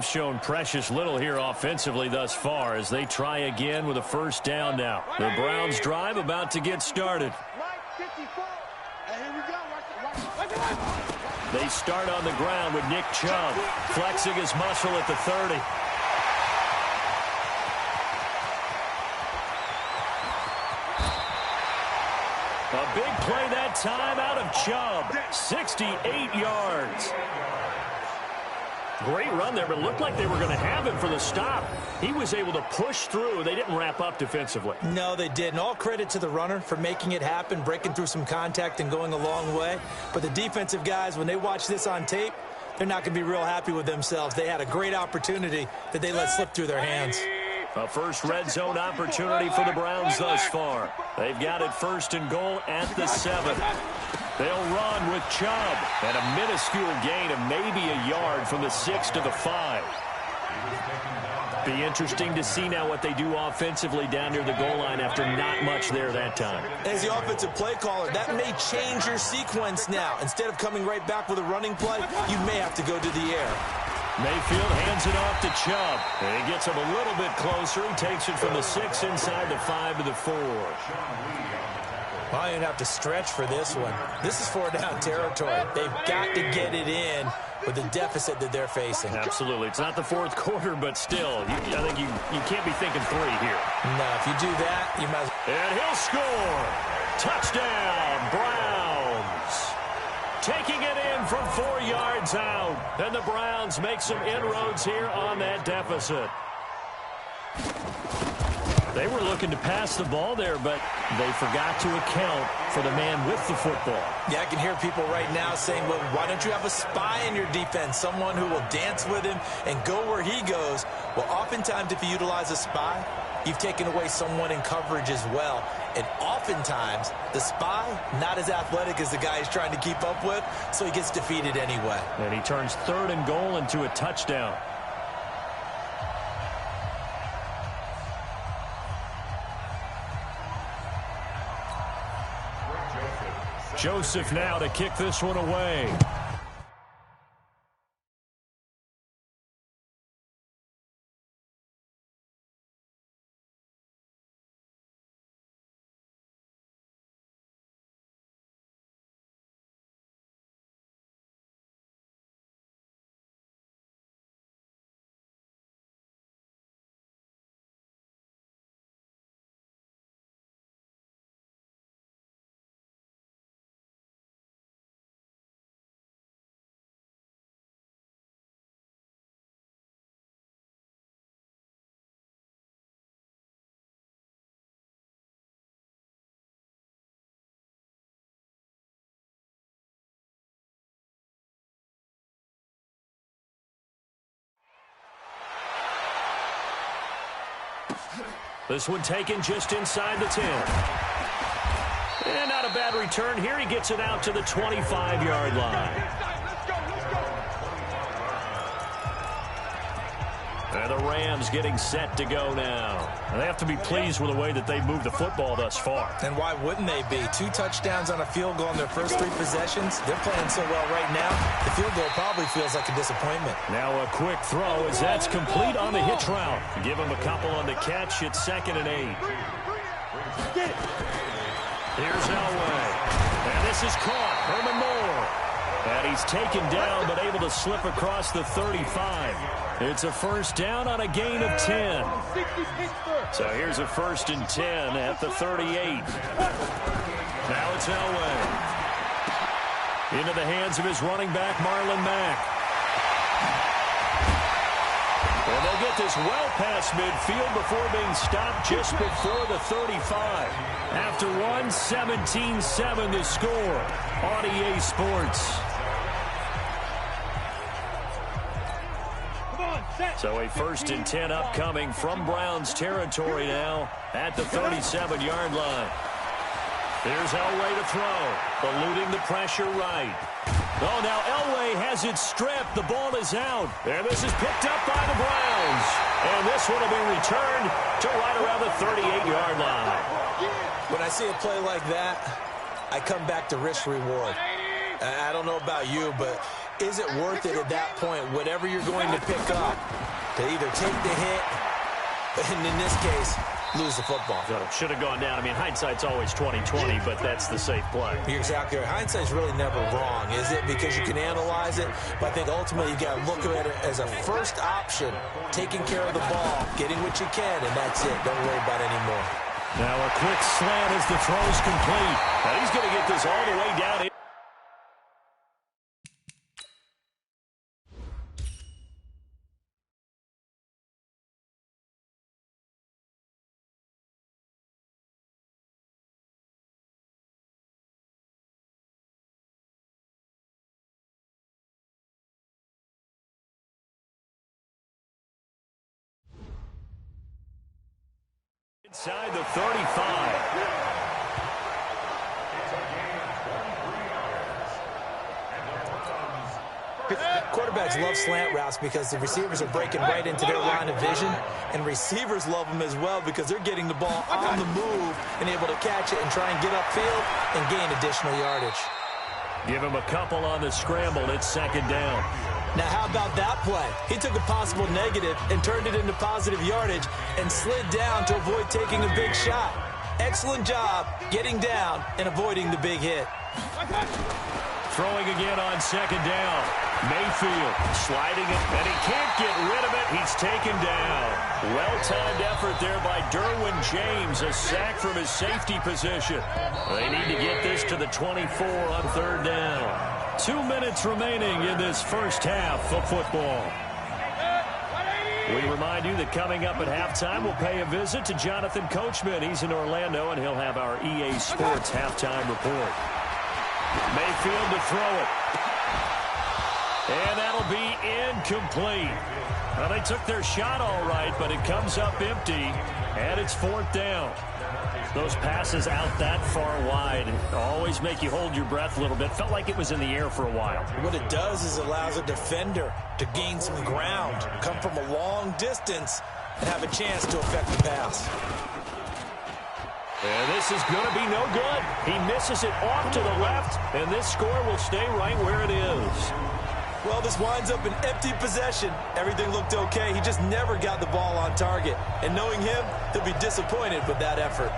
Shown precious little here offensively thus far as they try again with a first down now. The Browns drive about to get started. They start on the ground with Nick Chubb flexing his muscle at the 30. A big play that time out of Chubb. 68 yards. Great run there, but it looked like they were going to have him for the stop. He was able to push through. They didn't wrap up defensively. No, they didn't. All credit to the runner for making it happen, breaking through some contact and going a long way. But the defensive guys, when they watch this on tape, they're not going to be real happy with themselves. They had a great opportunity that they let slip through their hands. A first red zone opportunity for the Browns thus far. They've got it first and goal at the 7. They'll run with Chubb and a minuscule gain of maybe a yard from the 6 to the 5. Be interesting to see now what they do offensively down near the goal line after not much there that time. As the offensive play caller, that may change your sequence now. Instead of coming right back with a running play, you may have to go to the air. Mayfield hands it off to Chubb. And he gets him a little bit closer. He takes it from the 6 inside the 5 to the 4. Well, you'd have to stretch for this one. This is 4-down territory. They've got to get it in with the deficit that they're facing. Absolutely. It's not the fourth quarter, but still, I think you can't be thinking 3 here. No, if you do that, you might. And he'll score. Touchdown, Browns. Taking it in from 4 yards out. And the Browns make some inroads here on that deficit. They were looking to pass the ball there, but they forgot to account for the man with the football. Yeah, I can hear people right now saying, well, why don't you have a spy in your defense, someone who will dance with him and go where he goes? Well, oftentimes if you utilize a spy, you've taken away someone in coverage as well. And oftentimes, the spy, not as athletic as the guy he's trying to keep up with, so he gets defeated anyway. And he turns 3rd and goal into a touchdown. Joseph now to kick this one away. This one taken just inside the 10. And not a bad return here. He gets it out to the 25-yard line. And the Rams getting set to go now. And they have to be pleased with the way that they've moved the football thus far. And why wouldn't they be? 2 touchdowns on a field goal in their first 3 possessions. They're playing so well right now, the field goal probably feels like a disappointment. Now a quick throw as that's complete on the hitch route. Give him a couple on the catch. It's 2nd and 8. Here's Elway. And this is caught. Herman Moore. And he's taken down but able to slip across the 35. It's a first down on a gain of 10. So here's a 1st and 10 at the 38. Now it's Elway. Into the hands of his running back, Marlon Mack. And they'll get this well past midfield before being stopped just before the 35. After one, 17-7 to score on EA Sports. So a 1st and 10 upcoming from Browns territory now at the 37-yard line. Here's Elway to throw. Eluding the pressure right. Oh, now Elway has it stripped. The ball is out. And this is picked up by the Browns. And this one will be returned to right around the 38-yard line. When I see a play like that, I come back to risk reward. I don't know about you, but is it worth it at that point, whatever you're going to pick up, to either take the hit, and in this case, lose the football? So should have gone down. I mean, hindsight's always 20/20, but that's the safe play. You're exactly right. Hindsight's really never wrong, is it? Because you can analyze it, but I think ultimately you got to look at it as a first option, taking care of the ball, getting what you can, and that's it. Don't worry about it anymore. Now a quick slant as the throw's complete. And he's going to get this all the way down. Inside the 35. Quarterbacks love slant routes because the receivers are breaking right into their line of vision, and receivers love them as well because they're getting the ball on the move and able to catch it and try and get upfield and gain additional yardage. Give him a couple on the scramble. It's second down. Now, how about that play? He took a possible negative and turned it into positive yardage and slid down to avoid taking a big shot. Excellent job getting down and avoiding the big hit. Throwing again on second down. Mayfield sliding it, and he can't get rid of it. He's taken down. Well-timed effort there by Derwin James. A sack from his safety position. They need to get this to the 24 on third down. 2 minutes remaining in this first half of football. We remind you that coming up at halftime, we'll pay a visit to Jonathan Coachman. He's in Orlando, and he'll have our EA Sports halftime report. Mayfield to throw it. And that'll be incomplete. Well, they took their shot all right, but it comes up empty, and it's fourth down. Those passes out that far wide always make you hold your breath a little bit. Felt like it was in the air for a while. What it does is allows a defender to gain some ground, come from a long distance, and have a chance to affect the pass. And this is going to be no good. He misses it off to the left, and this score will stay right where it is. Well, this winds up an empty possession. Everything looked okay. He just never got the ball on target. And knowing him, he'll be disappointed with that effort.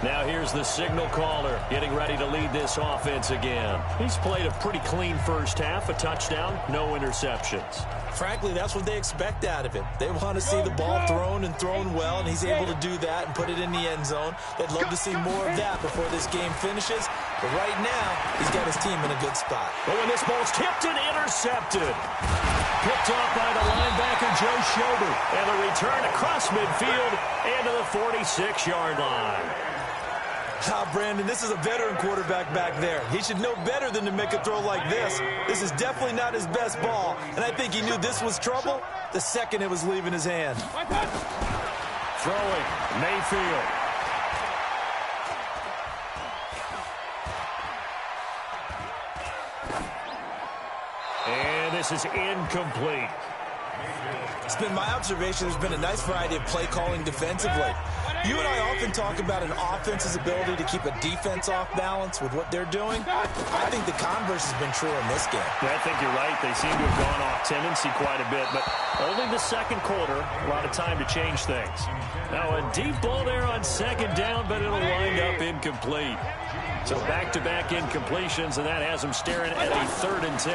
Now here's the signal caller getting ready to lead this offense again. He's played a pretty clean first half, a touchdown, no interceptions. Frankly, that's what they expect out of him. They want to see the ball thrown and thrown well, and he's able to do that and put it in the end zone. They'd love to see more of that before this game finishes. But right now, he's got his team in a good spot. Oh, and this ball's tipped and intercepted. Picked off by the linebacker, Joe Schobert. And the return across midfield and to the 46-yard line. Ah, Brandon, this is a veteran quarterback back there. He should know better than to make a throw like this. This is definitely not his best ball, and I think he knew this was trouble the second it was leaving his hand. Throwing, Mayfield. And this is incomplete. It's been my observation there's been a nice variety of play calling defensively. You and I often talk about an offense's ability to keep a defense off balance with what they're doing. I think the converse has been true in this game. Yeah, I think you're right. They seem to have gone off tendency quite a bit, but only the second quarter, a lot of time to change things. Now a deep ball there on second down, but it'll wind up incomplete. So back-to-back incompletions, and that has them staring at a 3rd and 10.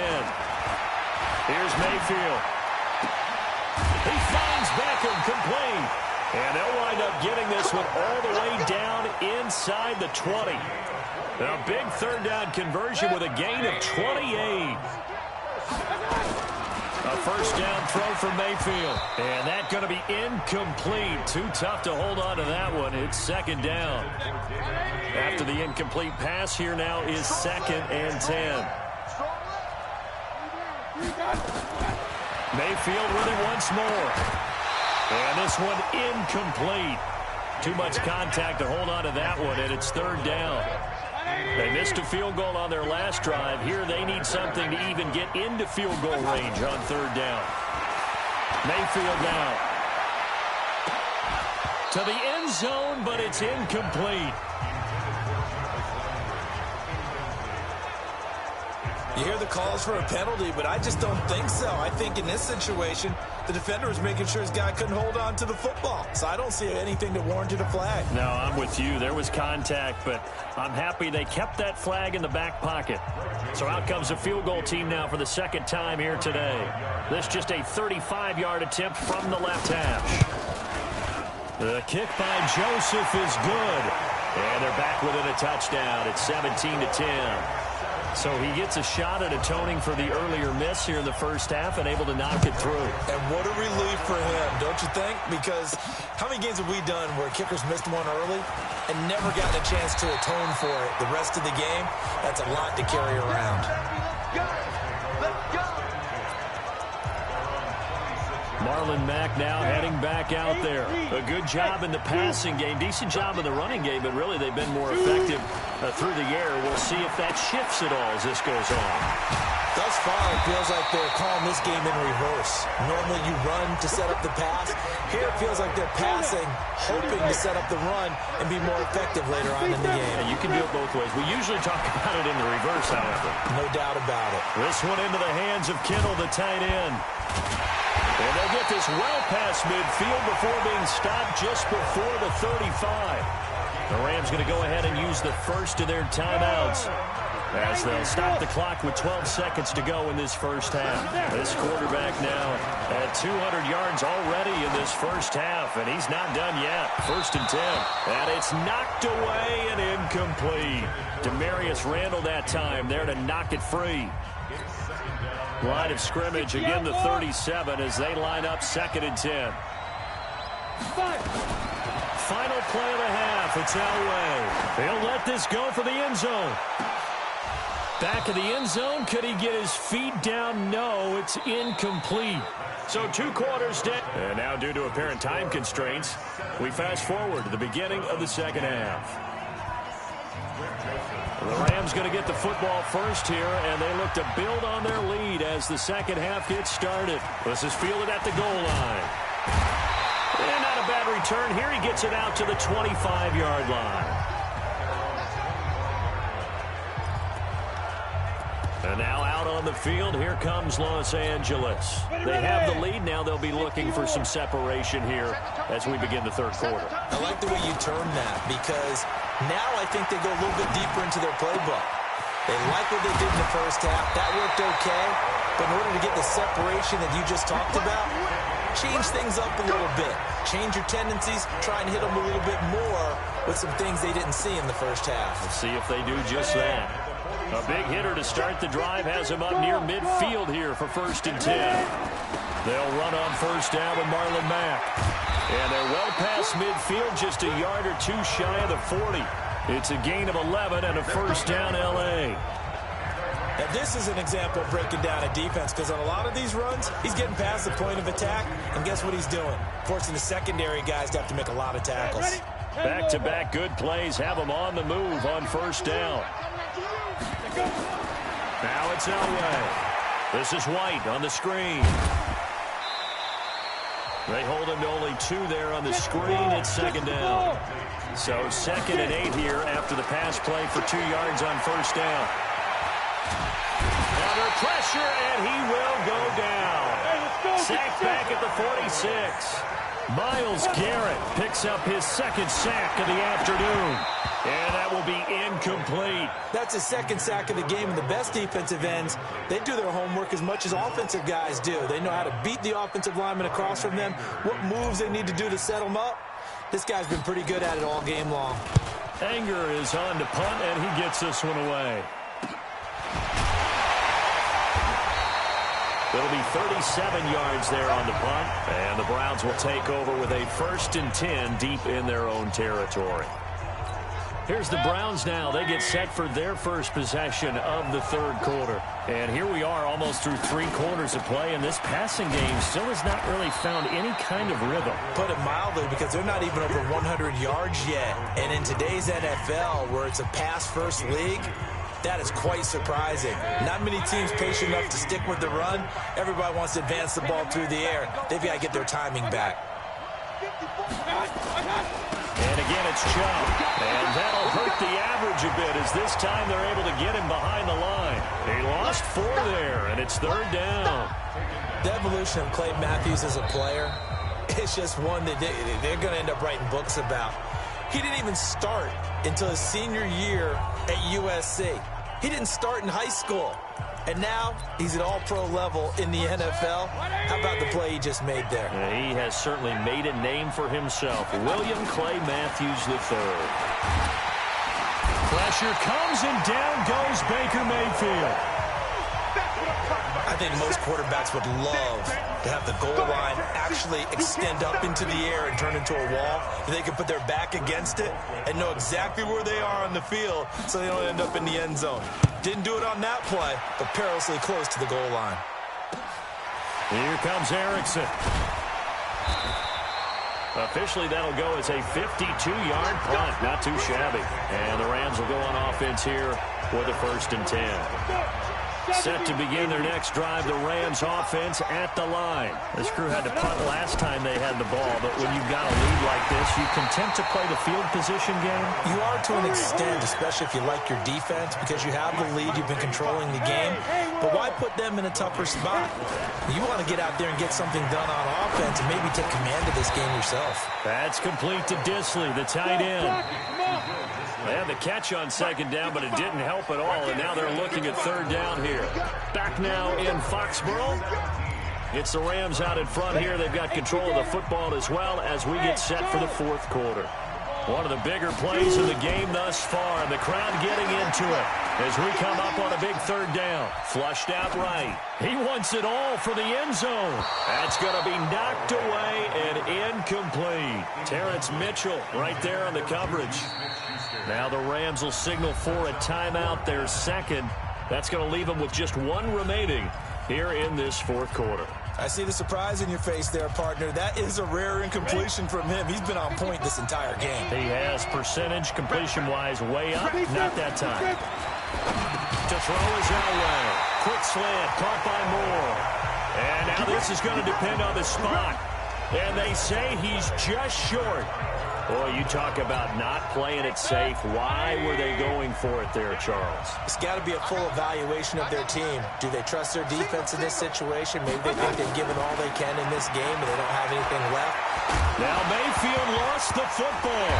Here's Mayfield. He finds Beckham complete. And they'll wind up getting this one all the way down inside the 20. A big 3rd down conversion with a gain of 28. A first down throw for Mayfield. And that's going to be incomplete. Too tough to hold on to that one. It's 2nd down. After the incomplete pass, here now is 2nd and 10. Mayfield with it once more. And this one incomplete. Too much contact to hold on to that one, and it's 3rd down. They missed a field goal on their last drive. Here they need something to even get into field goal range on 3rd down. Mayfield now. To the end zone, but it's incomplete. You hear the calls for a penalty, but I just don't think so. I think in this situation, the defender was making sure his guy couldn't hold on to the football. So I don't see anything that warranted a flag. No, I'm with you. There was contact, but I'm happy they kept that flag in the back pocket. So out comes a field goal team now for the second time here today. This just a 35-yard attempt from the left hash. The kick by Joseph is good. And they're back within a touchdown. It's 17-10. So he gets a shot at atoning for the earlier miss here in the first half and able to knock it through. And what a relief for him, don't you think? Because how many games have we done where kickers missed one early and never gotten a chance to atone for it the rest of the game? That's a lot to carry around. Marlon Mack now heading back out there. A good job in the passing game. Decent job in the running game, but really they've been more effective through the air. We'll see if that shifts at all as this goes on. Thus far, it feels like they're calling this game in reverse. Normally you run to set up the pass. Here it feels like they're passing, hoping to set up the run and be more effective later on in the game. Yeah, you can do it both ways. We usually talk about it in the reverse, however. No doubt about it. This one into the hands of Kittle, the tight end. And they'll get this well past midfield before being stopped just before the 35. The Rams going to go ahead and use the first of their timeouts as they'll stop the clock with 12 seconds to go in this first half. This quarterback now at 200 yards already in this first half, and he's not done yet. 1st and 10. And it's knocked away and incomplete. Demarius Randall that time there to knock it free. Line of scrimmage, again the 37 as they line up 2nd and 10. Final play of the half, it's Elway. They'll let this go for the end zone. Back of the end zone, could he get his feet down? No, it's incomplete. So 2 quarters down. And now due to apparent time constraints, we fast forward to the beginning of the second half. The Rams going to get the football first here, and they look to build on their lead as the second half gets started. This is fielded at the goal line. And not a bad return here. He gets it out to the 25-yard line. And now out on the field, here comes Los Angeles. They have the lead. Now they'll be looking for some separation here as we begin the third quarter. I like the way you term that because now I think they go a little bit deeper into their playbook. They like what they did in the first half. That worked okay. But in order to get the separation that you just talked about, change things up a little bit. Change your tendencies. Try and hit them a little bit more with some things they didn't see in the first half. We'll see if they do just that. A big hitter to start the drive has him up near midfield here for 1st and 10. They'll run on 1st down with Marlon Mack. And they're well past midfield, just a yard or 2 shy of the 40. It's a gain of 11 and a 1st down L.A. Now this is an example of breaking down a defense because on a lot of these runs, he's getting past the point of attack, and guess what he's doing? Forcing the secondary guys to have to make a lot of tackles. Back-to-back good plays have them on the move on 1st down. Now it's Elway. This is White on the screen. They hold him to only 2 there on the screen. It's 2nd down. So 2nd and 8 here after the pass play for 2 yards on 1st down. Under pressure, and he will go down. Sacked back at the 46. Myles Garrett picks up his 2nd sack of the afternoon. And that will be incomplete. That's his 2nd sack of the game. And the best defensive ends, they do their homework as much as offensive guys do. They know how to beat the offensive lineman across from them, what moves they need to do to set them up. This guy's been pretty good at it all game long. Anger is on to punt, and he gets this one away. It'll be 37 yards there on the punt. And the Browns will take over with a 1st and 10 deep in their own territory. Here's the Browns now. They get set for their first possession of the third quarter. And here we are almost through 3 quarters of play, and this passing game still has not really found any kind of rhythm. Put it mildly, because they're not even over 100 yards yet. And in today's NFL, where it's a pass-first league, that is quite surprising. Not many teams patient enough to stick with the run. Everybody wants to advance the ball through the air. They've got to get their timing back. And again, it's Chubb. And that'll hurt the average a bit as this time they're able to get him behind the line. He lost 4 there, and it's 3rd down. The evolution of Clay Matthews as a player, it's just one that they're going to end up writing books about. He didn't even start until his senior year at USC. He didn't start in high school. And now he's at all-pro level in the NFL. How about the play he just made there? Yeah, he has certainly made a name for himself. William Clay Matthews III. Pressure comes, and down goes Baker Mayfield. I think most quarterbacks would love to have the goal line actually extend up into the air and turn into a wall. They can put their back against it and know exactly where they are on the field so they don't end up in the end zone. Didn't do it on that play, but perilously close to the goal line. Here comes Erickson. Officially, that'll go as a 52-yard punt. Not too shabby. And the Rams will go on offense here with a 1st and 10. Set to begin their next drive, the Rams offense at the line. This crew had to punt last time they had the ball, but when you've got a lead like this, you content to play the field position game? You are to an extent, especially if you like your defense, because you have the lead, you've been controlling the game. But why put them in a tougher spot? You want to get out there and get something done on offense and maybe take command of this game yourself. That's complete to Disley, the tight end. They had the catch on 2nd down, but it didn't help at all, and now they're looking at 3rd down here. Back now in Foxborough. It's the Rams out in front here. They've got control of the football as well as we get set for the 4th quarter. One of the bigger plays in the game thus far, and the crowd getting into it as we come up on a big 3rd down. Flushed out right. He wants it all for the end zone. That's going to be knocked away and incomplete. Terrence Mitchell right there on the coverage. Now the Rams will signal for a timeout, their 2nd. That's going to leave them with just 1 remaining here in this 4th quarter. I see the surprise in your face there, partner. That is a rare incompletion from him. He's been on point this entire game. He has percentage completion-wise way up. Not that time. To throw is Elway. Quick slant, caught by Moore. And now this is going to depend on the spot. And they say he's just short. Boy, you talk about not playing it safe. Why were they going for it there, Charles? It's got to be a full evaluation of their team. Do they trust their defense in this situation? Maybe they think they've given all they can in this game and they don't have anything left. Now Mayfield lost the football.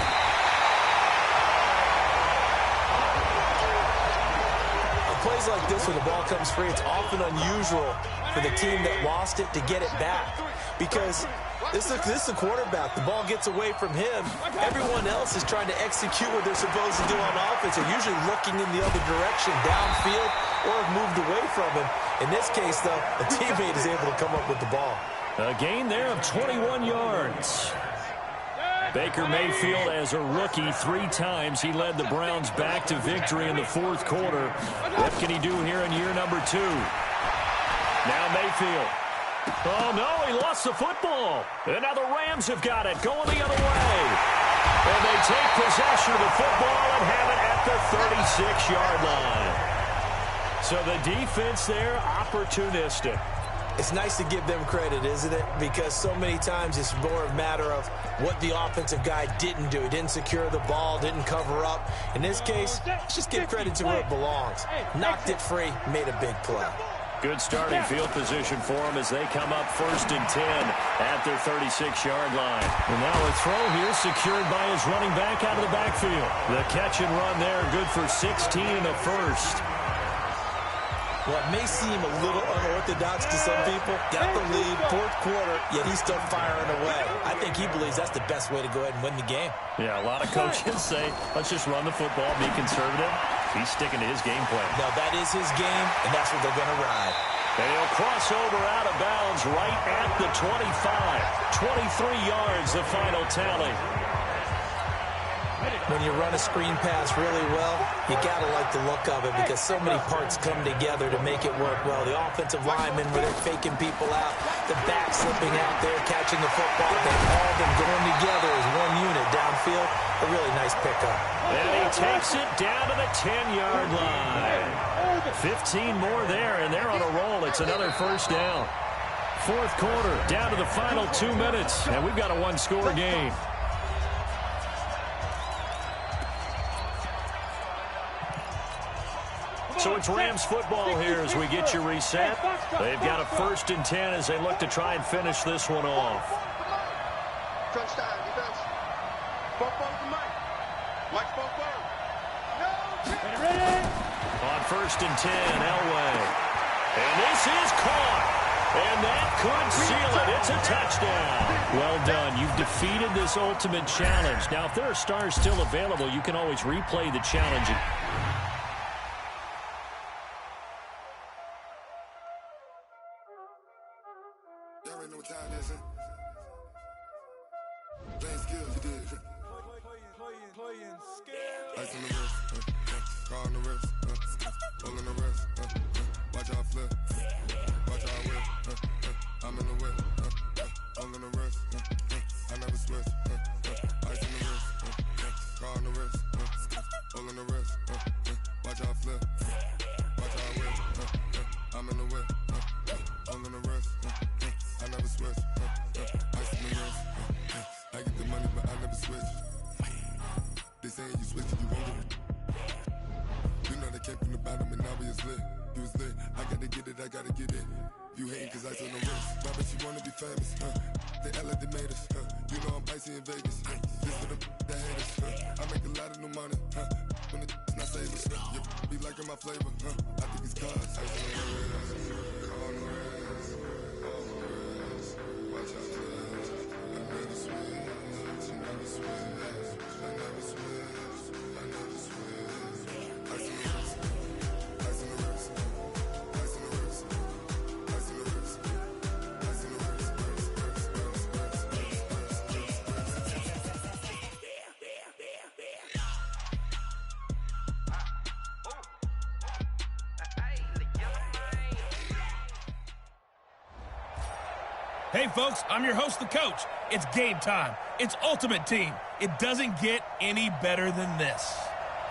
On plays like this, when the ball comes free, it's often unusual for the team that lost it to get it back. Because this is a quarterback. The ball gets away from him. Everyone else is trying to execute what they're supposed to do on offense. They're usually looking in the other direction, downfield, or have moved away from him. In this case, though, a teammate is able to come up with the ball. A gain there of 21 yards. Baker Mayfield, as a rookie, 3 times he led the Browns back to victory in the 4th quarter. What can he do here in year number 2? Now Mayfield. Oh, no, he lost the football. And now the Rams have got it, going the other way. And they take possession of the football and have it at the 36-yard line. So the defense there, opportunistic. It's nice to give them credit, isn't it? Because so many times it's more a matter of what the offensive guy didn't do. He didn't secure the ball, didn't cover up. In this case, let's just give credit to where it belongs. Knocked it free, made a big play. Good starting field position for them as they come up 1st and 10 at their 36-yard line. And now a throw here secured by his running back out of the backfield. The catch and run there, good for 16 and a first. Well, it may seem a little unorthodox to some people. Got the lead, 4th quarter, yet he's still firing away. I think he believes that's the best way to go ahead and win the game. Yeah, a lot of coaches say, let's just run the football, be conservative. He's sticking to his game plan. No, that is his game, and that's what they're going to ride. They'll cross over out of bounds right at the 25. 23 yards, the final tally. When you run a screen pass really well, you got to like the look of it because so many parts come together to make it work well. The offensive linemen, where they're faking people out, the back slipping out there, catching the football. They've all been going together as one unit downfield. A really nice pickup. And he takes it down to the 10-yard line. 15 more there, and they're on a roll. It's another 1st down. 4th quarter, down to the final 2 minutes, and we've got a 1-score game. So it's Rams football here as we get you reset. They've got a 1st and 10 as they look to try and finish this one off. Touchdown, defense. On 1st and 10, Elway. And this is caught. And that could seal it. It's a touchdown. Well done. You've defeated this ultimate challenge. Now, if there are stars still available, you can always replay the challenge. Y'all already know what time it is, huh? Playing skills, you did. Playing skills. Ice on the wrist, car on the wrist, roll on the wrist, watch out flip, watch out whip, I'm in the whip, roll on the wrist, I never switch, ice on the wrist, car on the wrist, roll on the wrist, watch out flip, watch out whip, I'm in the whip, roll on the wrist, I never switch, ice on the wrist, I get the money but I never switch. They saying you switch and you won't get it. You know they came from the bottom and now we is lit. You was lit, I gotta get it, I gotta get it. You hating cause ice on the wrist. Why bet you wanna be famous, They act like they made us, You know I'm icy in Vegas, This for the that hate us, I make a lot of new money, When it's not savers, You be liking my flavor, I think it's cause ice on the wrist, on the wrist, on the wrist. Watch out, I never switch, I never switch. Hey, folks, I'm your host, the coach. It's game time. It's Ultimate Team. It doesn't get any better than this.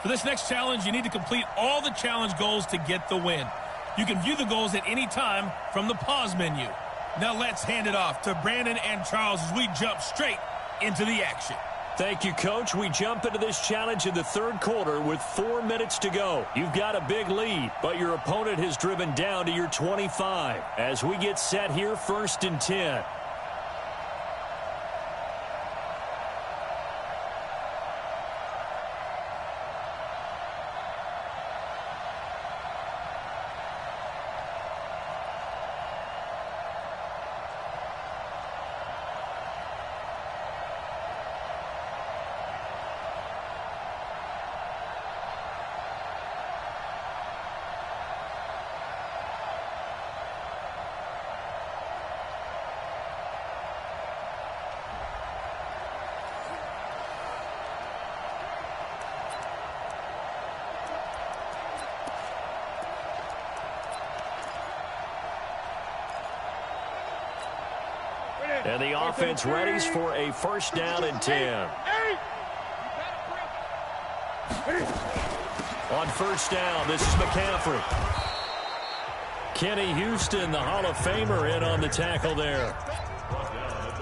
For this next challenge, you need to complete all the challenge goals to get the win. You can view the goals at any time from the pause menu. Now let's hand it off to Brandon and Charles as we jump straight into the action. Thank you, Coach. We jump into this challenge in the 3rd quarter with 4 minutes to go. You've got a big lead, but your opponent has driven down to your 25. As we get set here, 1st and 10. And the offense readies for a 1st down and 10. On 1st down, this is McCaffrey. Kenny Houston, the Hall of Famer, in on the tackle there.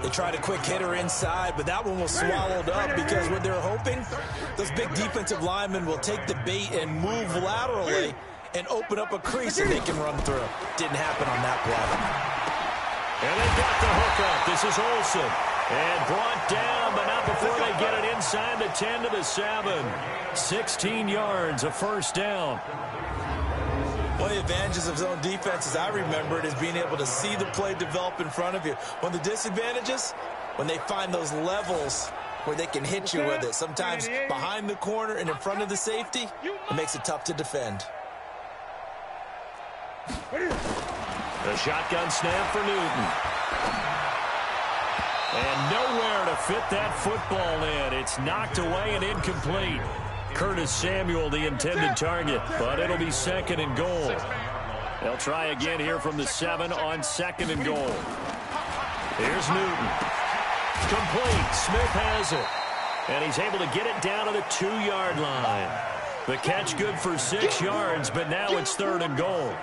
They tried a quick hitter inside, but that one was swallowed up because what they're hoping, those big defensive linemen will take the bait and move laterally and open up a crease that they can run through. Didn't happen on that play. And they've got the hookup. This is Olsen. And brought down, but not before they get it inside the 10 to the 7. 16 yards, a 1st down. One of the advantages of zone defense, as I remember it, is being able to see the play develop in front of you. One of the disadvantages, when they find those levels where they can hit you with it. Sometimes behind the corner and in front of the safety, it makes it tough to defend. The shotgun snap for Newton. And nowhere to fit that football in. It's knocked away and incomplete. Curtis Samuel, the intended target, but it'll be 2nd and goal. They'll try again here from the 7 on 2nd and goal. Here's Newton. Complete. Smith has it. And he's able to get it down to the 2-yard line. The catch good for 6 yards, but now it's 3rd and goal.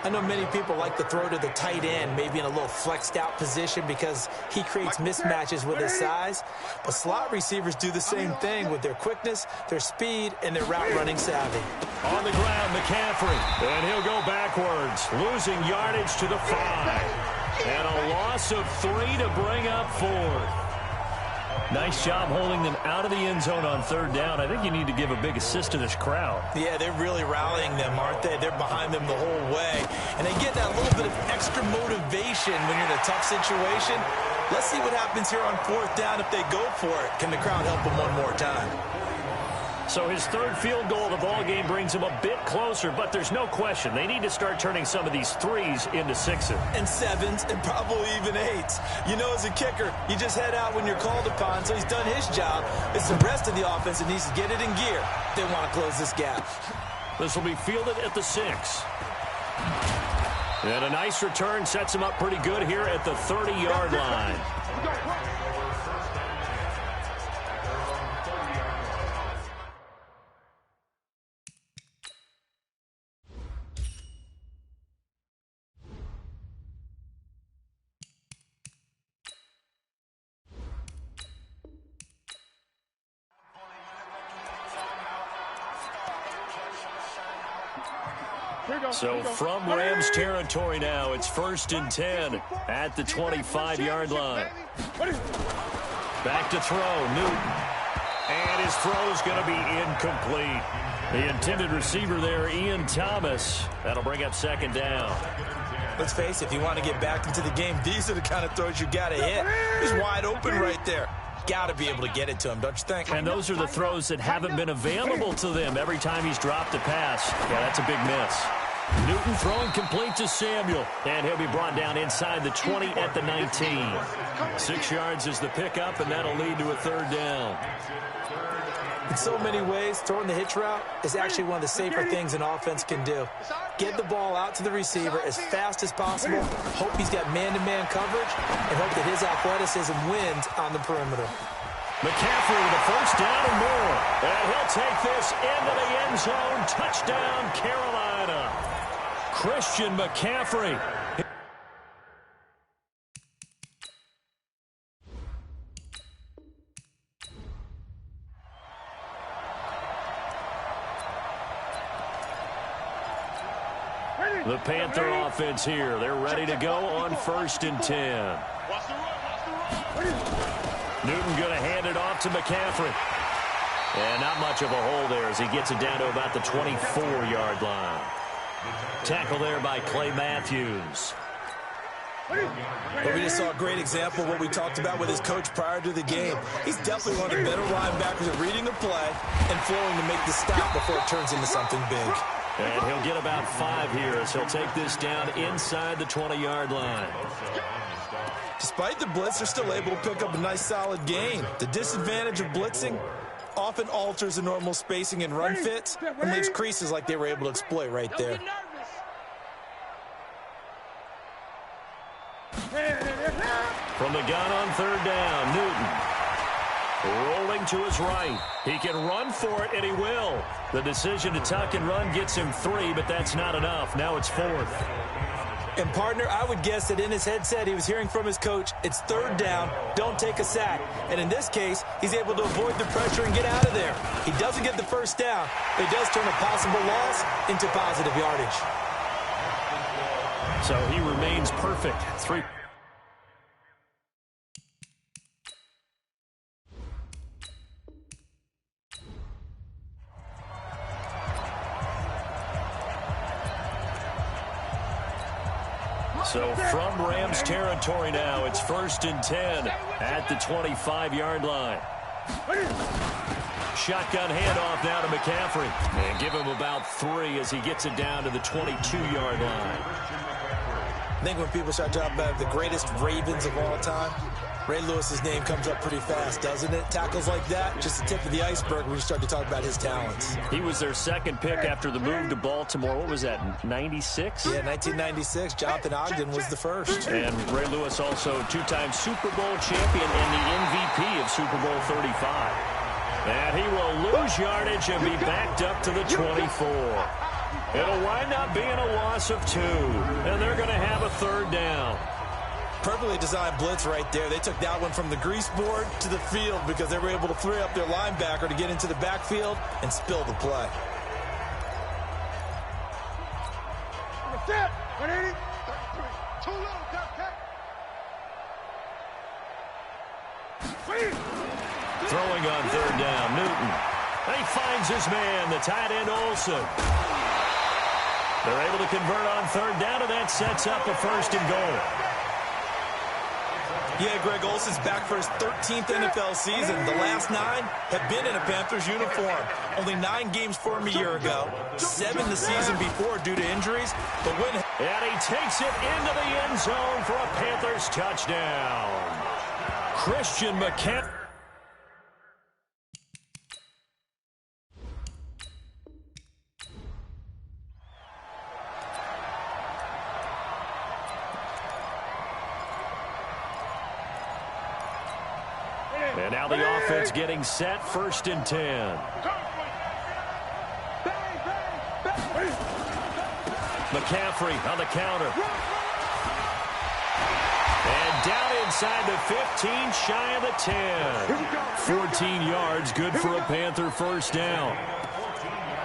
I know many people like to throw to the tight end, maybe in a little flexed out position because he creates mismatches with his size. But slot receivers do the same thing with their quickness, their speed, and their route running savvy. On the ground, McCaffrey. And he'll go backwards, losing yardage to the 5. And a loss of 3 to bring up 4th. Nice job holding them out of the end zone on 3rd down. I think you need to give a big assist to this crowd. Yeah, they're really rallying them, aren't they? They're behind them the whole way. And they get that little bit of extra motivation when you're in a tough situation. Let's see what happens here on 4th down if they go for it. Can the crowd help them one more time? So his 3rd field goal of the ball game brings him a bit closer, but there's no question they need to start turning some of these 3s into 6s. And 7s, and probably even 8s. You know, as a kicker, you just head out when you're called upon, so he's done his job. It's the rest of the offense that needs to get it in gear. They want to close this gap. This will be fielded at the 6. And a nice return sets him up pretty good here at the 30-yard line. So from Rams territory now, it's 1st and 10 at the 25-yard line. Back to throw, Newton. And his throw is going to be incomplete. The intended receiver there, Ian Thomas. That'll bring up 2nd down. Let's face it, if you want to get back into the game, these are the kind of throws you got to hit. He's wide open right there. Got to be able to get it to him, don't you think? And those are the throws that haven't been available to them every time he's dropped a pass. Yeah, that's a big miss. Newton throwing complete to Samuel, and he'll be brought down inside the 20 at the 19. 6 yards is the pickup, and that'll lead to a 3rd down. In so many ways, throwing the hitch route is actually one of the safer things an offense can do. Get the ball out to the receiver as fast as possible, hope he's got man-to-man coverage, and hope that his athleticism wins on the perimeter. McCaffrey with a 1st down and more. And he'll take this into the end zone. Touchdown, Carolina. Christian McCaffrey. The Panther offense here. They're ready to go on 1st and 10. Newton going to hand it off to McCaffrey. And not much of a hole there as he gets it down to about the 24-yard line. Tackle there by Clay Matthews. But we just saw a great example of what we talked about with his coach prior to the game. He's definitely one of the better linebackers at reading the play and flowing to make the stop before it turns into something big. And he'll get about 5 here as he'll take this down inside the 20-yard line. Despite the blitz, they're still able to pick up a nice solid gain. The disadvantage of blitzing often alters the normal spacing and run fits and leaves creases like they were able to exploit right there. From the gun on 3rd down, Newton. Rolling to his right. He can run for it, and he will. The decision to tuck and run gets him 3, but that's not enough. Now it's 4th. And, partner, I would guess that in his headset he was hearing from his coach, it's 3rd down, don't take a sack. And in this case, he's able to avoid the pressure and get out of there. He doesn't get the 1st down, but he does turn a possible loss into positive yardage. So he remains perfect. 3. So from Rams territory now, it's 1st and 10 at the 25-yard line. Shotgun handoff now to McCaffrey. And give him about 3 as he gets it down to the 22-yard line. I think when people start talking about the greatest Ravens of all time, Ray Lewis's name comes up pretty fast, doesn't it? Tackles like that, just the tip of the iceberg when you start to talk about his talents. He was their 2nd pick after the move to Baltimore. What was that, 96? Yeah, 1996. Jonathan Ogden was the 1st. And Ray Lewis also 2-time Super Bowl champion and the MVP of Super Bowl 35. And he will lose yardage and be backed up to the 24. It'll wind up being a loss of 2, and they're going to have a third down. Perfectly designed blitz right there. They took that one from the grease board to the field because they were able to free up their linebacker to get into the backfield and spill the play. Set. 180. 33. Too low, Throwing on third down, Newton. He finds his man, the tight end Olsen. They're able to convert on third down, and that sets up a 1st and goal. Yeah, Greg, Olsen's back for his 13th NFL season. The last 9 have been in a Panthers uniform. Only 9 games for him a year ago, 7 the season before due to injuries. But when and he takes it into the end zone for a Panthers touchdown. Christian McCaffrey. And now the offense getting set, 1st and 10. McCaffrey on the counter. And down inside the 15, shy of the 10. 14 yards, good for a Panther 1st down.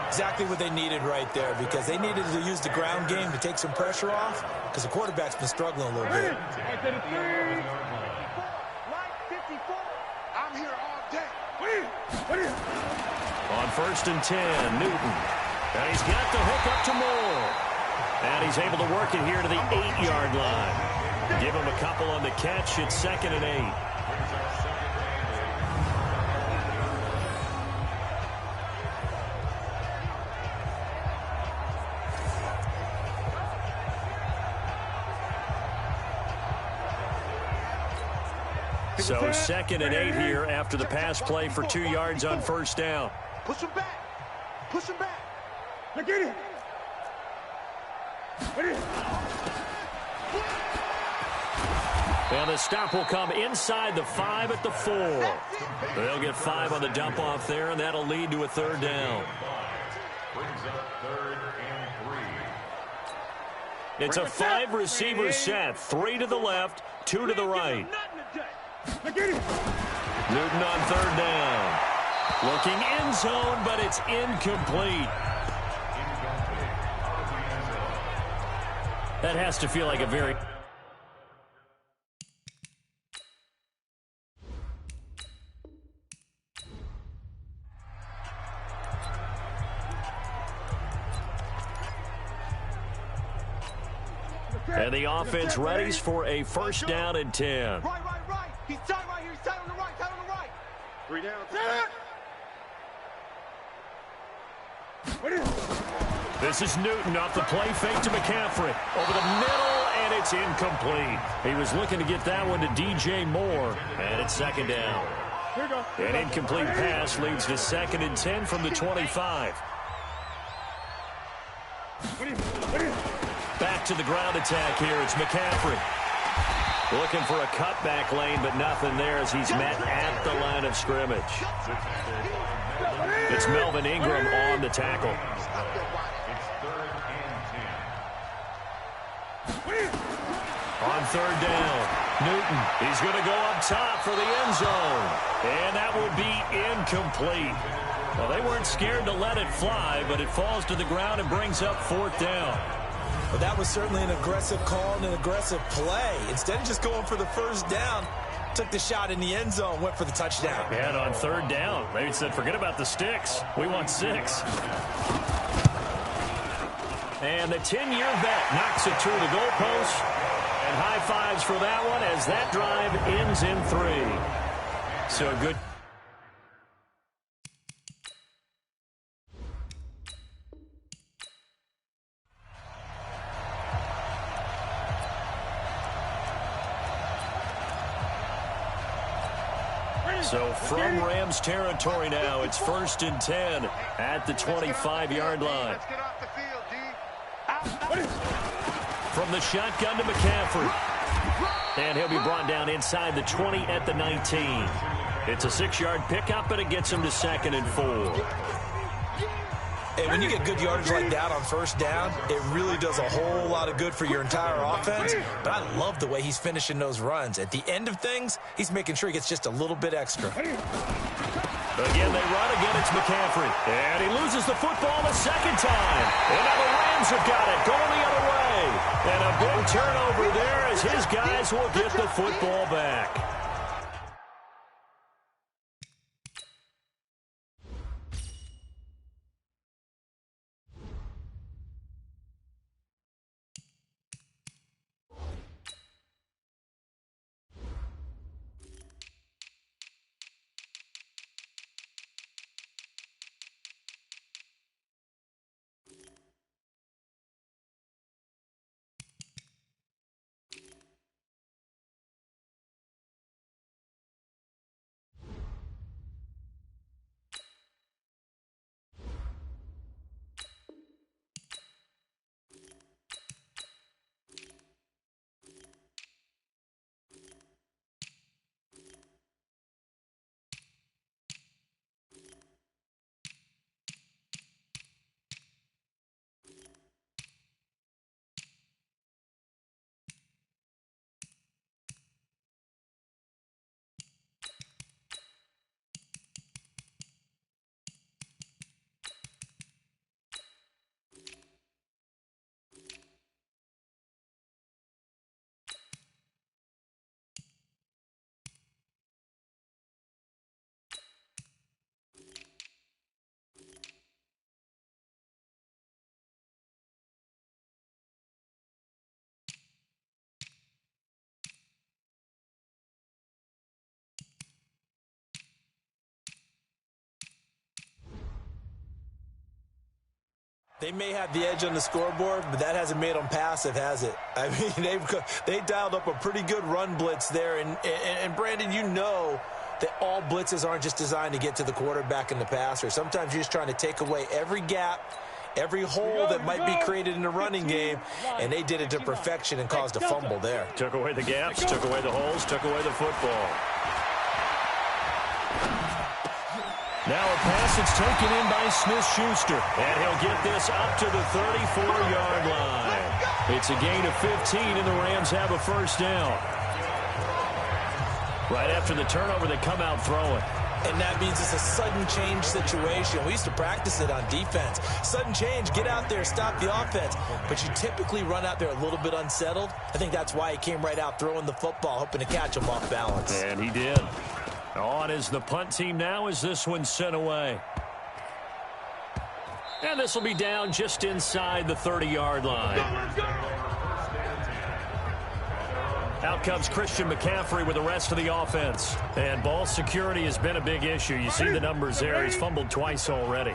Exactly what they needed right there, because they needed to use the ground game to take some pressure off, because the quarterback's been struggling a little bit. I'm here all day. On 1st and 10, Newton. And he's got the hook up to Moore. And he's able to work it here to the 8-yard line. Give him a couple on the catch. It's 2nd and 8. So 2nd and 8 here after the pass play for 2 yards on 1st down. Push him back. Push him back. Now get him. And the stop will come inside the 5 at the 4. They'll get 5 on the dump off there, and that'll lead to a 3rd down. It's a 5-receiver set. 3 to the left, 2 to the right. Newton on 3rd down. Looking end zone, but it's incomplete. That has to feel like a very... And the offense readies for a 1st down and 10. Right. He's tight right here. He's tight on the right. 3 down. This is Newton off the play fake to McCaffrey. Over the middle, and it's incomplete. He was looking to get that one to DJ Moore, and it's 2nd down. An incomplete pass leads to 2nd and 10 from the 25. Back to the ground attack here. It's McCaffrey. Looking for a cutback lane, but nothing there as he's met at the line of scrimmage. It's Melvin Ingram on the tackle. On 3rd down, Newton. He's going to go up top for the end zone. And that will be incomplete. Well, they weren't scared to let it fly, but it falls to the ground and brings up 4th down. Well, that was certainly an aggressive call and an aggressive play. Instead of just going for the 1st down, took the shot in the end zone, went for the touchdown. And on 3rd down, they said, forget about the sticks. We want 6. And the 10-year vet knocks it through the goalpost. And high fives for that one as that drive ends in 3. So good. So from Rams territory now, it's 1st and 10 at the 25-yard line. Let's get off the field, D. From the shotgun to McCaffrey. And he'll be brought down inside the 20 at the 19. It's a 6-yard pickup, and it gets him to 2nd and 4. And when you get good yardage like that on first down, it really does a whole lot of good for your entire offense. But I love the way he's finishing those runs. At the end of things, he's making sure he gets just a little bit extra. Again, they run. Again, it's McCaffrey. And he loses the football the second time. And now the Rams have got it, going the other way. And a big turnover there as his guys will get the football back. They may have the edge on the scoreboard, but that hasn't made them passive, has it? I mean, they dialed up a pretty good run blitz there. And Brandon, you know that all blitzes aren't just designed to get to the quarterback and the passer. Sometimes you're just trying to take away every gap, every hole that might be created in the running game, and they did it to perfection and caused a fumble there. Took away the gaps, took away the holes, took away the football. Now a pass that's taken in by Smith-Schuster. And he'll get this up to the 34-yard line. It's a gain of 15, and the Rams have a first down. Right after the turnover, they come out throwing. And that means it's a sudden change situation. We used to practice it on defense. Sudden change, get out there, stop the offense. But you typically run out there a little bit unsettled. I think that's why he came right out throwing the football, hoping to catch him off balance. And he did. On is the punt team now as this one's sent away. And this will be down just inside the 30-yard line. Out comes Christian McCaffrey with the rest of the offense. And ball security has been a big issue. You see the numbers there. He's fumbled twice already.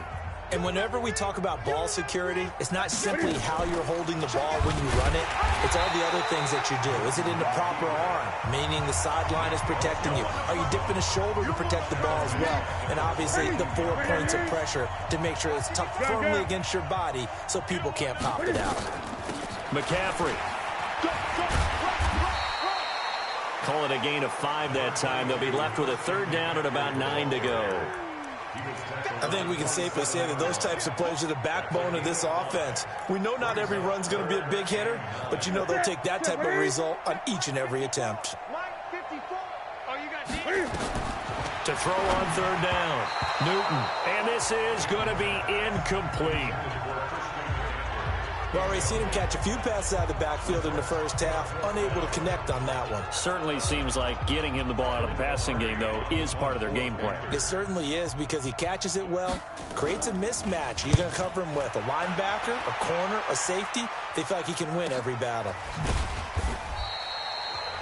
And whenever we talk about ball security, it's not simply how you're holding the ball when you run it. It's all the other things that you do. Is it in the proper arm, meaning the sideline is protecting you? Are you dipping a shoulder to protect the ball as well? And obviously the 4 points of pressure to make sure it's tucked firmly against your body so people can't pop it out. McCaffrey. Call it a gain of 5 that time. They'll be left with a third down and about 9 to go. I think we can safely say that those types of plays are the backbone of this offense. We know not every run's going to be a big hitter, but you know they'll take that type of result on each and every attempt. To throw on third down, Newton. And this is going to be incomplete. We've already seen him catch a few passes out of the backfield in the first half, unable to connect on that one. Certainly seems like getting him the ball out of the passing game, though, is part of their game plan. It certainly is because he catches it well, creates a mismatch. You're going to cover him with a linebacker, a corner, a safety. They feel like he can win every battle.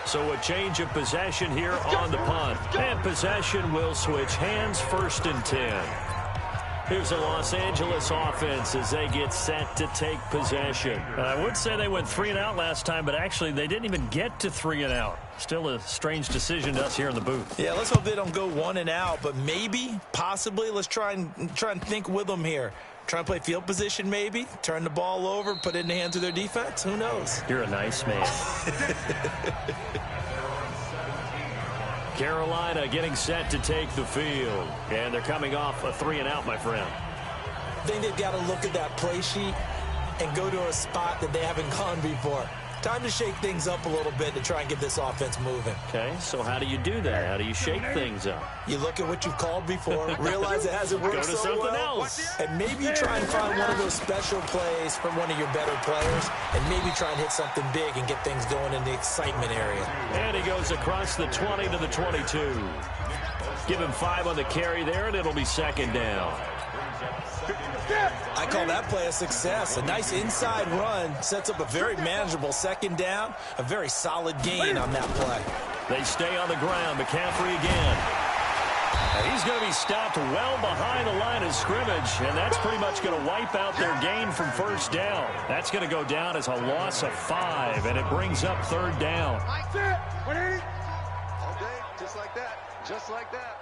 So a change of possession here on the punt. And possession will switch hands, 1st and 10. Here's the Los Angeles offense as they get set to take possession. I would say they went 3 and out last time, but actually they didn't even get to 3 and out. Still a strange decision to us here in the booth. Yeah, let's hope they don't go 1 and out, but maybe, possibly, let's try and think with them here. Try and play field position maybe, turn the ball over, put it in the hands of their defense. Who knows? You're a nice man. Carolina getting set to take the field. And they're coming off a 3 and out, my friend. I think they've got to look at that play sheet and go to a spot that they haven't gone before. Time to shake things up a little bit to try and get this offense moving. Okay, so how do you do that? How do you shake things up? You look at what you've called before, realize it hasn't worked Go to so something well, else. and maybe try and find one of those special plays from one of your better players, and maybe try and hit something big and get things going in the excitement area. And he goes across the 20 to the 22. Give him 5 on the carry there, and it'll be second down. I call that play a success. A nice inside run sets up a very manageable second down, a very solid gain on that play. They stay on the ground. McCaffrey again. And he's going to be stopped well behind the line of scrimmage, and that's pretty much going to wipe out their gain from first down. That's going to go down as a loss of 5, and it brings up third down. All day, just like that. Just like that.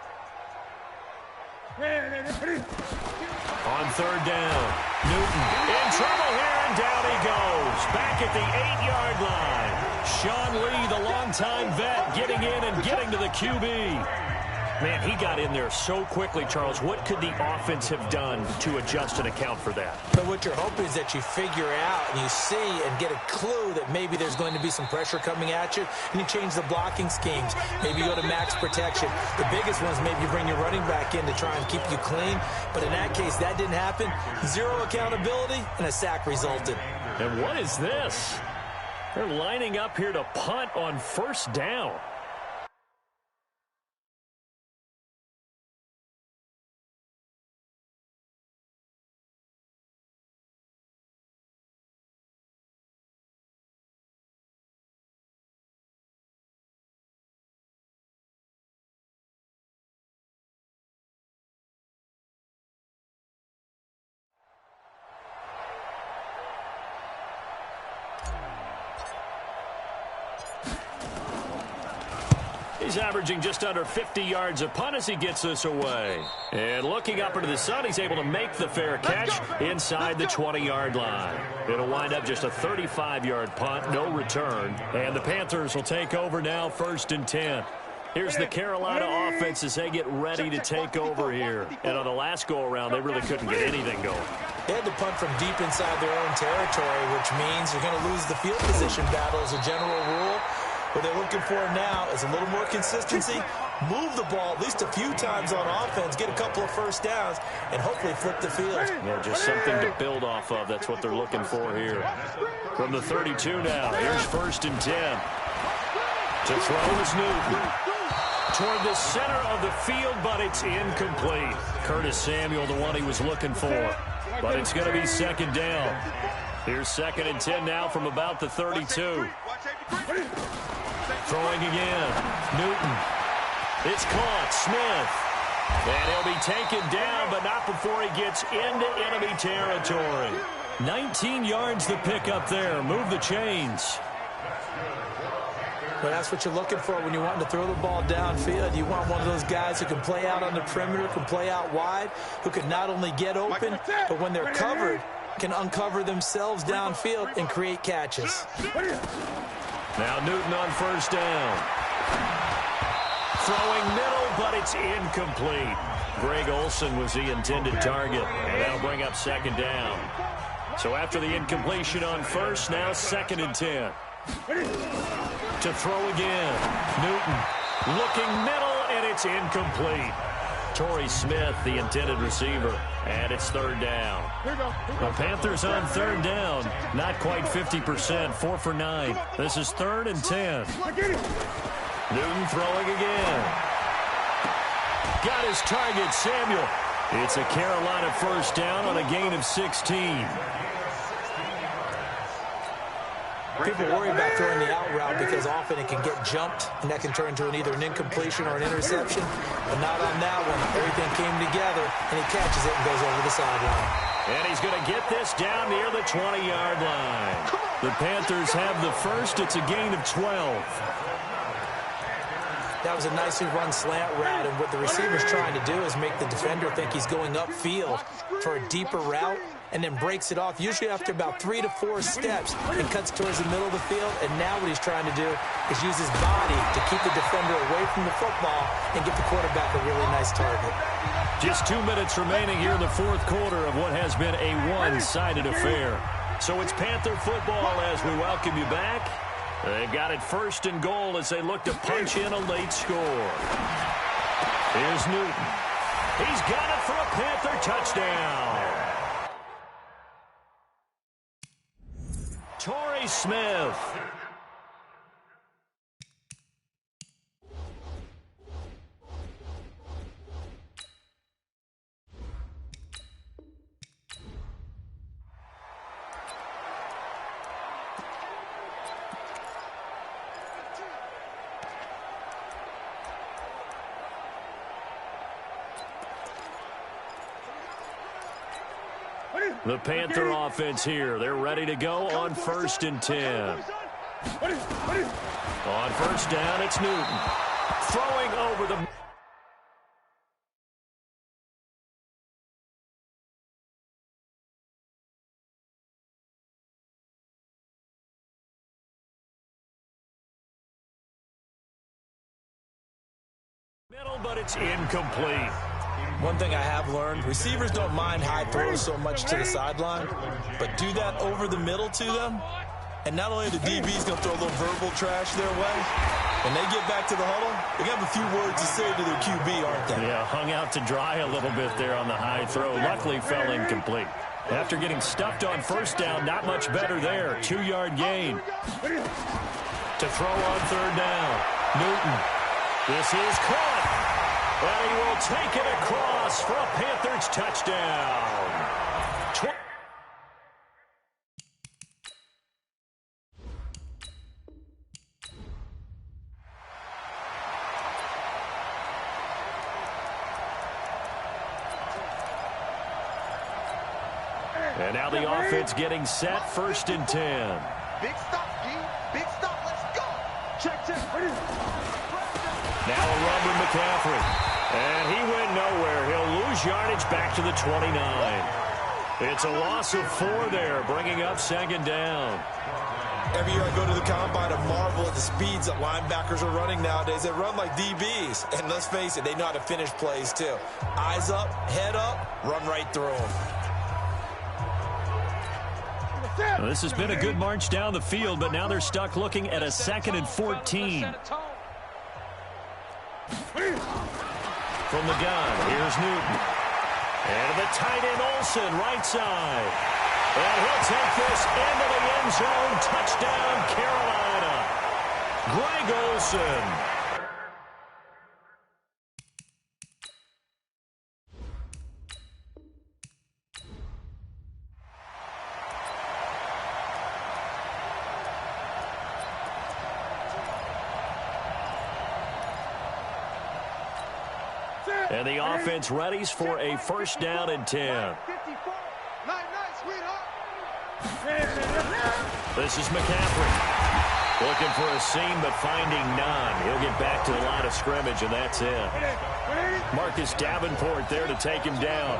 On third down, Newton in trouble here, and down he goes. Back at the 8-yard line. Sean Lee, the longtime vet, getting in and getting to the QB. Man, he got in there so quickly, Charles. What could the offense have done to adjust and account for that? But what you're hoping is that you figure out and you see and get a clue that maybe there's going to be some pressure coming at you, and you change the blocking schemes. Maybe you go to max protection. The biggest one is maybe you bring your running back in to try and keep you clean. But in that case, that didn't happen. Zero accountability, and a sack resulted. And what is this? They're lining up here to punt on first down. He's averaging just under 50 yards a punt as he gets this away. And looking up into the sun, he's able to make the fair catch inside the 20-yard line. It'll wind up just a 35-yard punt, no return. And the Panthers will take over now, 1st and 10. Here's the Carolina offense as they get ready to take over here. And on the last go-around, they really couldn't get anything going. They had to punt from deep inside their own territory, which means you're going to lose the field position battle as a general rule. What they're looking for now is a little more consistency, move the ball at least a few times on offense, get a couple of first downs, and hopefully flip the field. Yeah, just something to build off of. That's what they're looking for here. From the 32 now, here's 1st and 10. To throw is Newton. Toward the center of the field, but it's incomplete. Curtis Samuel, the one he was looking for. But it's going to be second down. Here's 2nd and 10 now from about the 32. Throwing again. Newton. It's caught. Smith. And he'll be taken down, but not before he gets into enemy territory. 19 yards to pick up there. Move the chains. Well, that's what you're looking for when you're wanting to throw the ball downfield. You want one of those guys who can play out on the perimeter, can play out wide, who can not only get open, but when they're covered, can uncover themselves downfield and create catches. Now Newton on first down. Throwing middle, but it's incomplete. Greg Olsen was the intended target, and that'll bring up second down. So after the incompletion on first, now 2nd and 10. To throw again. Newton looking middle, and it's incomplete. Torrey Smith, the intended receiver, and it's 3rd down. The Panthers on 3rd down, not quite 50%, 4 for 9. This is 3rd and 10. Newton throwing again. Got his target, Samuel. It's a Carolina first down on a gain of 16. People worry about throwing the out route because often it can get jumped, and that can turn into either an incompletion or an interception. But not on that one. Everything came together, and he catches it and goes over the sideline. And he's going to get this down near the 20-yard line. The Panthers have the first. It's a gain of 12. That was a nicely run slant route, and what the receiver's trying to do is make the defender think he's going upfield for a deeper route, and then breaks it off, usually after about 3 to 4 steps, and cuts towards the middle of the field. And now what he's trying to do is use his body to keep the defender away from the football and give the quarterback a really nice target. Just 2 minutes remaining here in the fourth quarter of what has been a one-sided affair. So it's Panther football as we welcome you back. They've got it first and goal as they look to punch in a late score. Here's Newton. He's got it for a Panther touchdown. Torrey Smith. The Panther offense here. They're ready to go on 1st and 10. On first down, it's Newton. Throwing over the... middle, but it's incomplete. One thing I have learned, receivers don't mind high throws so much to the sideline, but do that over the middle to them, and not only are the DBs going to throw a little verbal trash their way, when they get back to the huddle, they have a few words to say to their QB, aren't they? Yeah, hung out to dry a little bit there on the high throw. Luckily fell incomplete. After getting stuffed on first down, not much better there. 2-yard gain. To throw on 3rd down. Newton. This is caught. And he will take it across for a Panthers touchdown. And now the offense getting set, 1st and 10. Big stop, G. Big stop. Let's go. Check. Now a run with McCaffrey. And he went nowhere. He'll lose yardage back to the 29. It's a loss of 4 there, bringing up 2nd down. Every year I go to the combine and marvel at the speeds that linebackers are running nowadays. They run like DBs. And let's face it, they know how to finish plays too. Eyes up, head up, run right through them. Well, this has been a good march down the field, but now they're stuck looking at a 2nd and 14. From the gun, here's Newton. And the tight end Olsen, right side. And he'll take this into the end zone. Touchdown, Carolina. Greg Olsen. And the offense readies for a 1st down and 10. This is McCaffrey. Looking for a seam, but finding none. He'll get back to the line of scrimmage, and that's it. Marcus Davenport there to take him down.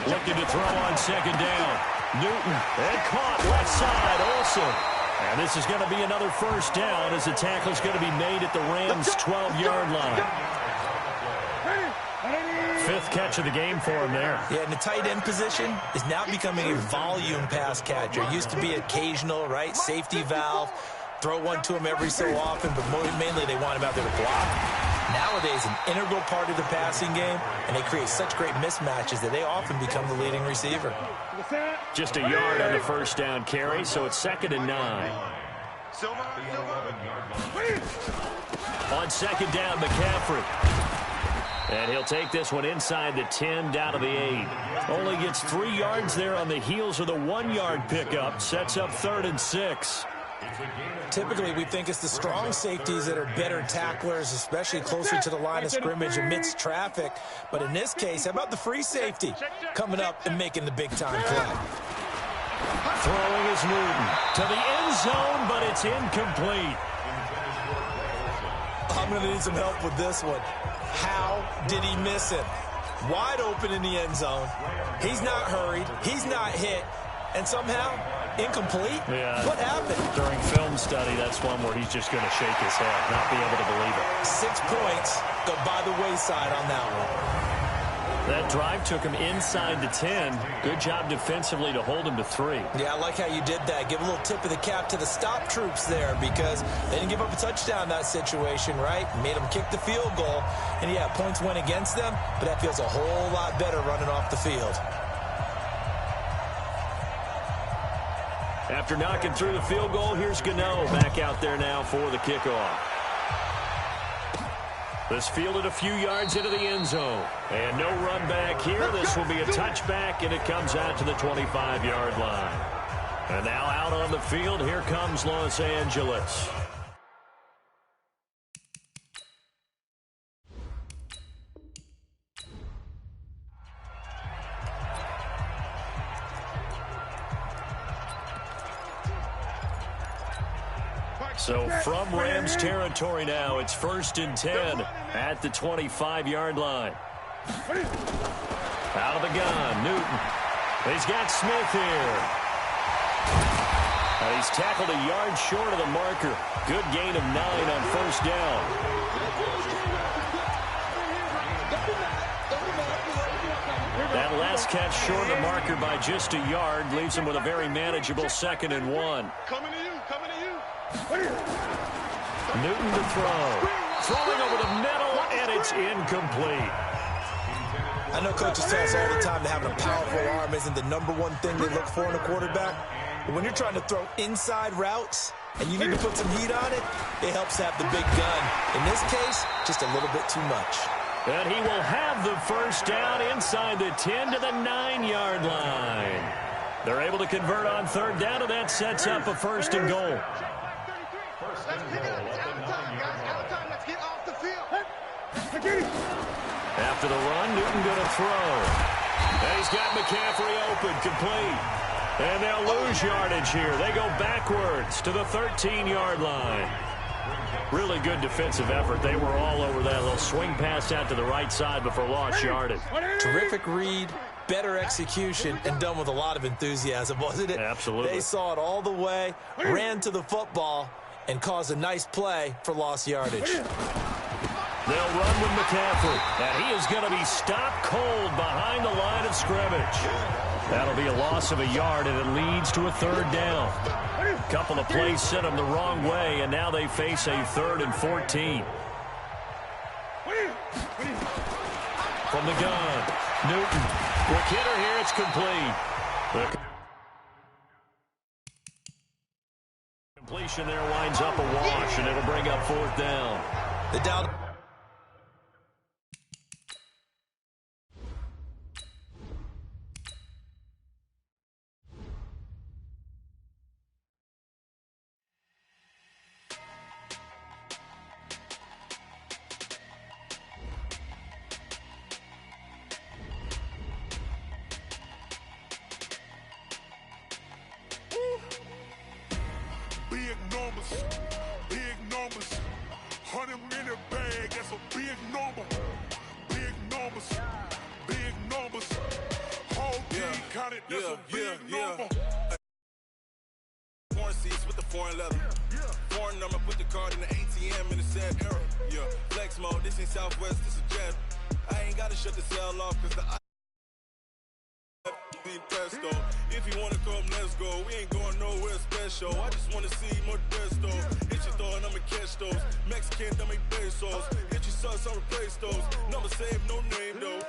Looking to throw on 2nd down. Newton, and caught left side, Olsen. And this is going to be another 1st down as the tackle is going to be made at the Rams' 12-yard line. 5th catch of the game for him there. Yeah, and the tight end position is now becoming a volume pass catcher. Used to be occasional, right? Safety valve. Throw one to him every so often, but mainly they want him out there to block. Nowadays, an integral part of the passing game, and they create such great mismatches that they often become the leading receiver. Just a yard on the 1st down carry, so it's 2nd and 9. On 2nd down, McCaffrey. And he'll take this one inside the 10, down to the 8. Only gets 3 yards there on the heels of the 1-yard pickup. Sets up 3rd and 6. Typically, we think it's the strong safeties that are better tacklers, especially closer to the line of scrimmage amidst traffic. But in this case, how about the free safety coming up and making the big-time play? Throwing is Newton to the end zone, but it's incomplete. I'm going to need some help with this one. How did he miss it? Wide open in the end zone. He's not hurried. He's not hit. And somehow, Incomplete? Yeah. What happened? During film study, that's one where he's just going to shake his head, not be able to believe it. 6 points go by the wayside on that one. That drive took him inside the 10. Good job defensively to hold him to 3. Yeah, I like how you did that. Give a little tip of the cap to the stop troops there because they didn't give up a touchdown in that situation, right? Made them kick the field goal. And, yeah, points went against them, but that feels a whole lot better running off the field. After knocking through the field goal, here's Gano back out there now for the kickoff. This fielded a few yards into the end zone. And no run back here. This will be a touchback, and it comes out to the 25-yard line. And now out on the field, here comes Los Angeles. So from Rams territory now, it's 1st and 10 at the 25-yard line. Out of the gun, Newton. He's got Smith here. And he's tackled a yard short of the marker. Good gain of 9 on 1st down. That last catch short of the marker by just a yard leaves him with a very manageable 2nd and 1. Coming to you. Newton to throw. Throwing over the middle, and it's incomplete. I know coaches tell us all the time that having a powerful arm isn't the #1 thing they look for in a quarterback. But when you're trying to throw inside routes and you need to put some heat on it, it helps to have the big gun. In this case, just a little bit too much. And he will have the 1st down inside the 10 to the 9-yard line. They're able to convert on 3rd down, and that sets up a 1st and goal. Let's pick it up. It's out of time, guys. Out of time. Let's get off the field. After the run, Newton going to throw. And he's got McCaffrey open, complete. And they'll lose yardage here. They go backwards to the 13-yard line. Really good defensive effort. They were all over that little swing pass out to the right side before lost yardage. Terrific read, better execution, and done with a lot of enthusiasm, wasn't it? Absolutely. They saw it all the way, ran to the football, and caused a nice play for lost yardage. They'll run with McCaffrey, and he is going to be stopped cold behind the line of scrimmage. That'll be a loss of a yard, and it leads to a 3rd down. A couple of plays sent them the wrong way, and now they face a 3rd and 14. From the gun, Newton. Quick hitter here, it's complete. Completion there winds up a wash, and it'll bring up 4th down. The down. Big numbers, 100 in a bag, that's a big number. Big numbers, whole team counted, that's a big number. Foreign seats with the foreign leather. Foreign number, put the card in the ATM in the sad era. Yeah, flex mode, this ain't Southwest, this is Jet. I ain't gotta shut the cell off, cause the pesto. If you wanna come, let's go. We ain't going nowhere special. I just wanna see more desto. Hit your throw and I'ma catch those. Mexican, dummy pesos. Hit your sauce, I'll replace those. Number save, no name though.